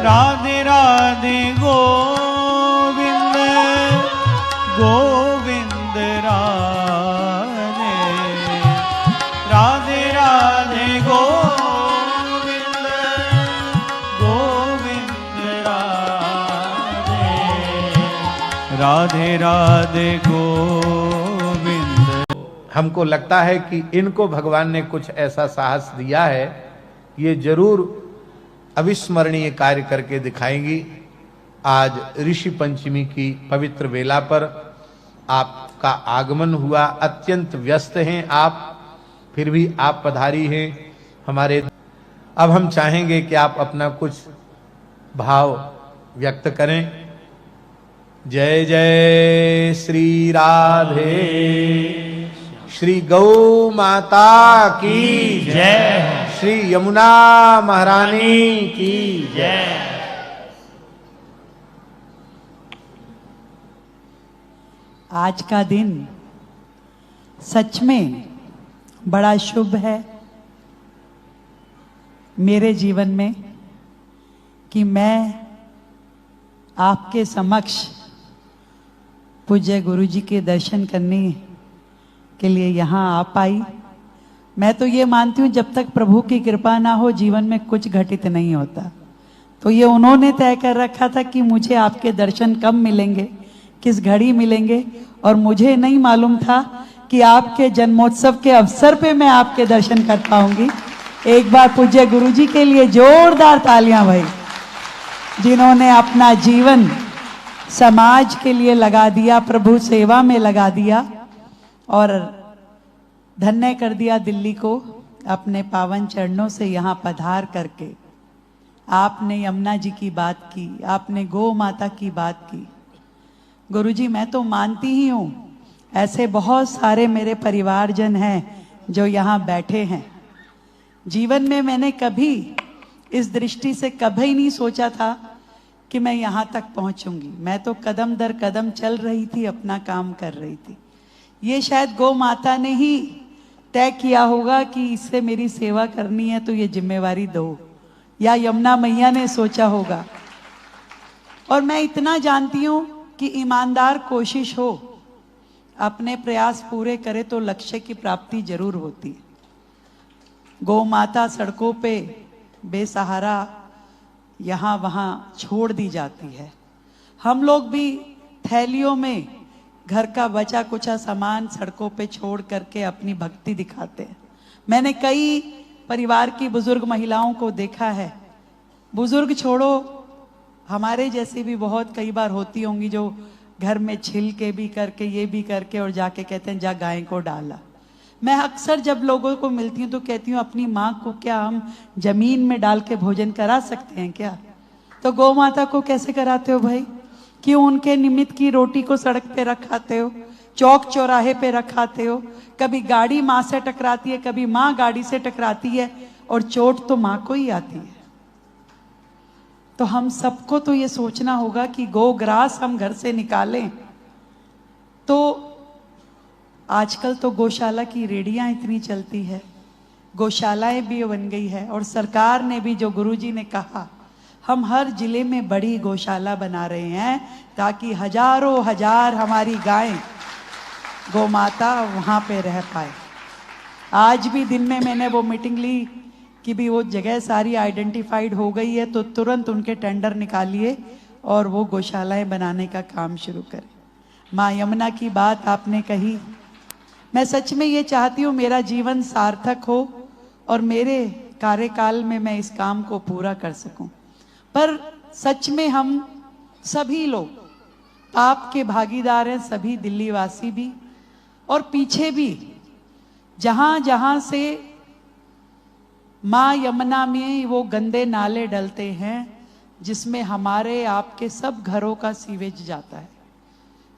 राधे राधे गोविंद गोविंद राधे राधे राधे गोविंद गोविंद राधे राधे राधे गोविंद। हमको लगता है कि इनको भगवान ने कुछ ऐसा साहस दिया है, ये जरूर अविस्मरणीय कार्य करके दिखाएंगी। आज ऋषि पंचमी की पवित्र वेला पर आपका आगमन हुआ, अत्यंत व्यस्त हैं आप, फिर भी आप पधारी हैं हमारे। अब हम चाहेंगे कि आप अपना कुछ भाव व्यक्त करें। जय जय श्री राधे, श्री गौ माता की जय, श्री यमुना महारानी की जय। आज का दिन सच में बड़ा शुभ है मेरे जीवन में कि मैं आपके समक्ष पूज्य गुरु जी के दर्शन करने के लिए यहाँ आ पाई। मैं तो ये मानती हूँ जब तक प्रभु की कृपा ना हो जीवन में कुछ घटित नहीं होता। तो ये उन्होंने तय कर रखा था कि मुझे आपके दर्शन कब मिलेंगे, किस घड़ी मिलेंगे, और मुझे नहीं मालूम था कि आपके जन्मोत्सव के अवसर पे मैं आपके दर्शन कर पाऊंगी। एक बार पूज्य गुरु जी के लिए जोरदार तालियां भाई, जिन्होंने अपना जीवन समाज के लिए लगा दिया, प्रभु सेवा में लगा दिया और धन्य कर दिया दिल्ली को अपने पावन चरणों से यहाँ पधार करके। आपने यमुना जी की बात की, आपने गौ माता की बात की। गुरुजी मैं तो मानती ही हूँ ऐसे बहुत सारे मेरे परिवारजन हैं जो यहाँ बैठे हैं। जीवन में मैंने कभी इस दृष्टि से कभी नहीं सोचा था कि मैं यहाँ तक पहुँचूंगी। मैं तो कदम दर कदम चल रही थी, अपना काम कर रही थी। ये शायद गौ माता ने ही तय किया होगा कि इससे मेरी सेवा करनी है तो ये जिम्मेवारी दो, या यमुना मैया ने सोचा होगा। और मैं इतना जानती हूँ कि ईमानदार कोशिश हो, अपने प्रयास पूरे करे तो लक्ष्य की प्राप्ति जरूर होती है। गौ माता सड़कों पे बेसहारा यहाँ वहाँ छोड़ दी जाती है। हम लोग भी थैलियों में घर का बचा कुचा सामान सड़कों पे छोड़ करके अपनी भक्ति दिखाते हैं। मैंने कई परिवार की बुजुर्ग महिलाओं को देखा है। बुजुर्ग छोड़ो, हमारे जैसी भी बहुत कई बार होती होंगी जो घर में छिल के भी करके ये भी करके और जाके कहते हैं जा गाय को डाला। मैं अक्सर जब लोगों को मिलती हूँ तो कहती हूँ अपनी माँ को क्या हम जमीन में डाल के भोजन करा सकते हैं क्या? तो गौ माता को कैसे कराते हो भाई? क्यों उनके निमित्त की रोटी को सड़क पे रखाते हो, चौक चौराहे पे रखाते हो? कभी गाड़ी माँ से टकराती है, कभी माँ गाड़ी से टकराती है, और चोट तो माँ को ही आती है। तो हम सबको तो ये सोचना होगा कि गोग्रास हम घर से निकालें। तो आजकल तो गौशाला की रेडियां इतनी चलती है, गौशालाएं भी बन गई है, और सरकार ने भी, जो गुरुजी ने कहा, हम हर जिले में बड़ी गौशाला बना रहे हैं ताकि हजारों हजार हमारी गायें गौ माता वहाँ पे रह पाए। आज भी दिन में मैंने वो मीटिंग ली कि भी वो जगह सारी आइडेंटिफाइड हो गई है तो तुरंत उनके टेंडर निकालिए और वो गौशालाएं बनाने का काम शुरू करें। माँ यमुना की बात आपने कही, मैं सच में ये चाहती हूँ मेरा जीवन सार्थक हो और मेरे कार्यकाल में मैं इस काम को पूरा कर सकूं। पर सच में हम सभी लोग पाप के भागीदार हैं, सभी दिल्ली वासी भी और पीछे भी जहां जहां से माँ यमुना में वो गंदे नाले डलते हैं जिसमें हमारे आपके सब घरों का सीवेज जाता है।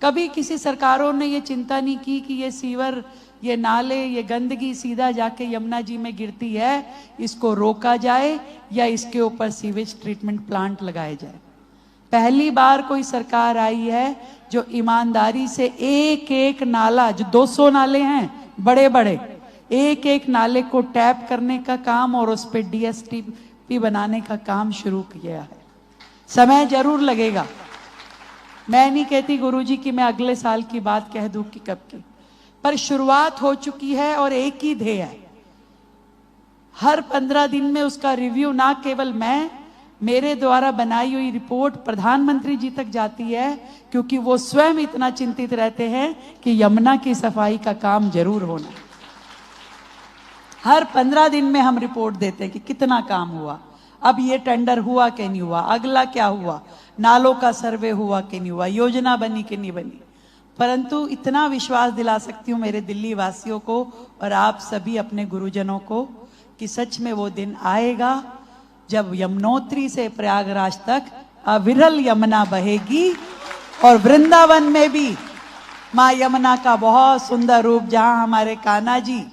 कभी किसी सरकारों ने ये चिंता नहीं की कि ये सीवर, ये नाले, ये गंदगी सीधा जाके यमुना जी में गिरती है, इसको रोका जाए या इसके ऊपर सीवेज ट्रीटमेंट प्लांट लगाए जाए। पहली बार कोई सरकार आई है जो ईमानदारी से एक एक नाला, जो 200 नाले हैं बड़े बड़े, एक एक नाले को टैप करने का काम और उस पर डीएसटीपी बनाने का काम शुरू किया है। समय जरूर लगेगा। मैं नहीं कहती गुरुजी कि मैं अगले साल की बात कह दूं कि कब की, पर शुरुआत हो चुकी है और एक ही ध्येय है, हर 15 दिन में उसका रिव्यू ना केवल मैं, मेरे द्वारा बनाई हुई रिपोर्ट प्रधानमंत्री जी तक जाती है, क्योंकि वो स्वयं इतना चिंतित रहते हैं कि यमुना की सफाई का काम जरूर होना है। हर 15 दिन में हम रिपोर्ट देते हैं कि कितना काम हुआ, अब ये टेंडर हुआ कि नहीं हुआ, अगला क्या हुआ, नालों का सर्वे हुआ कि नहीं हुआ, योजना बनी कि नहीं बनी। परंतु इतना विश्वास दिला सकती हूँ मेरे दिल्ली वासियों को और आप सभी अपने गुरुजनों को कि सच में वो दिन आएगा जब यमुनोत्री से प्रयागराज तक अविरल यमुना बहेगी और वृंदावन में भी माँ यमुना का बहुत सुंदर रूप जहां हमारे कान्हा जी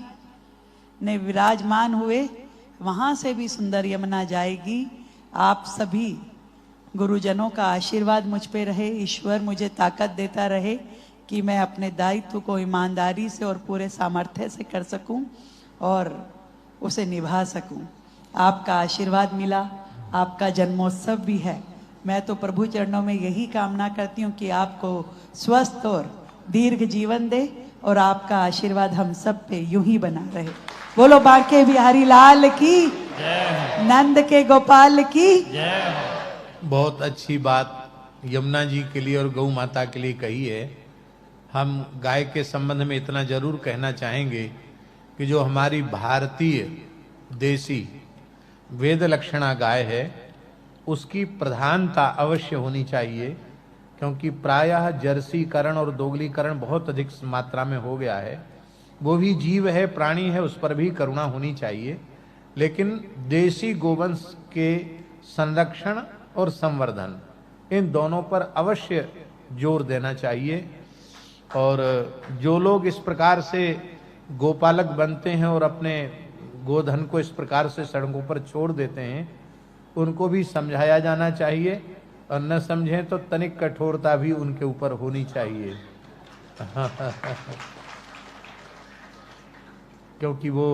ने विराजमान हुए, वहां से भी सुंदर यमुना जाएगी। आप सभी गुरुजनों का आशीर्वाद मुझ पे रहे, ईश्वर मुझे ताकत देता रहे कि मैं अपने दायित्व को ईमानदारी से और पूरे सामर्थ्य से कर सकूं और उसे निभा सकूं। आपका आशीर्वाद मिला, आपका जन्मोत्सव भी है। मैं तो प्रभु चरणों में यही कामना करती हूँ कि आपको स्वस्थ और दीर्घ जीवन दे और आपका आशीर्वाद हम सब पे यूं ही बना रहे। बोलो बांके बिहारी लाल की, नंद के गोपाल की। बहुत अच्छी बात यमुना जी के लिए और गौ माता के लिए कही है। हम गाय के संबंध में इतना जरूर कहना चाहेंगे कि जो हमारी भारतीय देसी वेद लक्षणा गाय है उसकी प्रधानता अवश्य होनी चाहिए, क्योंकि प्रायः जर्सीकरण और दोगलीकरण बहुत अधिक मात्रा में हो गया है। वो भी जीव है, प्राणी है, उस पर भी करुणा होनी चाहिए, लेकिन देसी गोवंश के संरक्षण और संवर्धन इन दोनों पर अवश्य जोर देना चाहिए। और जो लोग इस प्रकार से गोपालक बनते हैं और अपने गोधन को इस प्रकार से सड़कों पर छोड़ देते हैं, उनको भी समझाया जाना चाहिए और न समझें तो तनिक कठोरता भी उनके ऊपर होनी चाहिए क्योंकि वो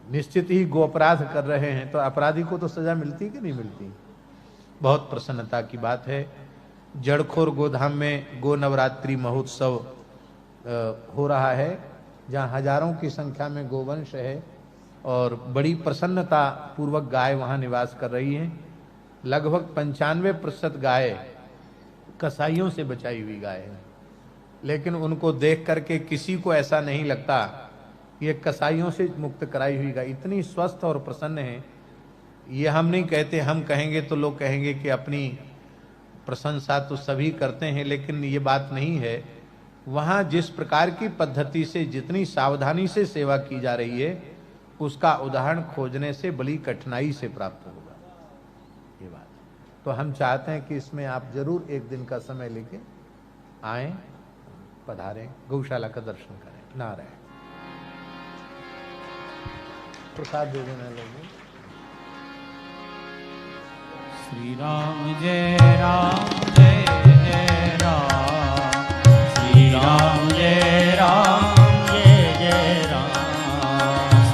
निश्चित ही गो अपराध कर रहे हैं, तो अपराधी को तो सजा मिलती कि नहीं मिलती। बहुत प्रसन्नता की बात है। जड़खोर गोधाम में गो नवरात्रि महोत्सव हो रहा है, जहाँ हजारों की संख्या में गोवंश है और बड़ी प्रसन्नता पूर्वक गाय वहाँ निवास कर रही है। लगभग 95% गाय कसाईयों से बचाई हुई गाय है, लेकिन उनको देख करके किसी को ऐसा नहीं लगता ये कसाईयों से मुक्त कराई हुई गाय इतनी स्वस्थ और प्रसन्न है। ये हम नहीं कहते, हम कहेंगे तो लोग कहेंगे कि अपनी प्रशंसा तो सभी करते हैं, लेकिन ये बात नहीं है। वहाँ जिस प्रकार की पद्धति से जितनी सावधानी से सेवा की जा रही है, उसका उदाहरण खोजने से बड़ी कठिनाई से प्राप्त होगा ये बात। तो हम चाहते हैं कि इसमें आप जरूर एक दिन का समय लेके आएं, पधारें, गौशाला का दर्शन करें। नारायण। प्रसाद दे देना लोगों। श्री राम जय राम जय जय राम, श्री राम